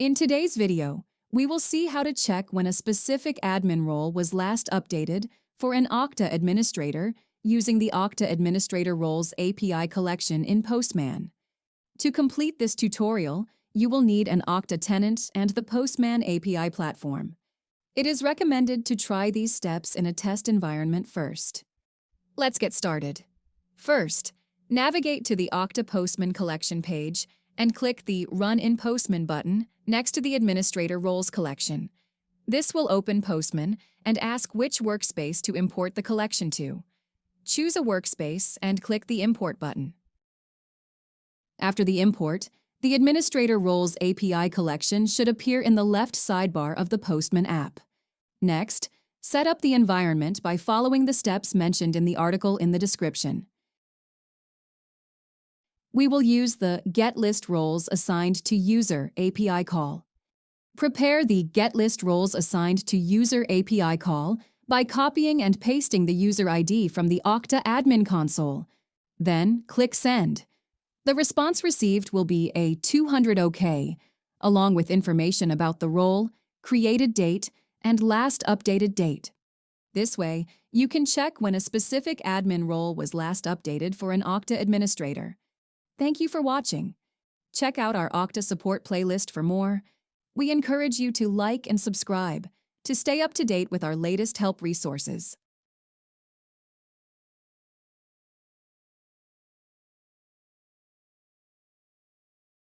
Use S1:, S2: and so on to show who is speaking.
S1: In today's video, we will see how to check when a specific admin role was last updated for an Okta Administrator using the Okta Administrator Roles API collection in Postman. To complete this tutorial, you will need an Okta tenant and the Postman API platform. It is recommended to try these steps in a test environment first. Let's get started. First, navigate to the Okta Postman collection page and click the Run in Postman button next to the Administrator Roles collection. This will open Postman and ask which workspace to import the collection to. Choose a workspace and click the Import button. After the import, the Administrator Roles API collection should appear in the left sidebar of the Postman app. Next, set up the environment by following the steps mentioned in the article in the description. We will use the Get List Roles Assigned to User API call. Prepare the Get List Roles Assigned to User API call by copying and pasting the user ID from the Okta admin console. Then, click Send. The response received will be a 200 OK, along with information about the role, created date, and last updated date. This way, you can check when a specific admin role was last updated for an Okta administrator. Thank you for watching. Check out our Okta support playlist for more. We encourage you to like and subscribe to stay up to date with our latest help resources.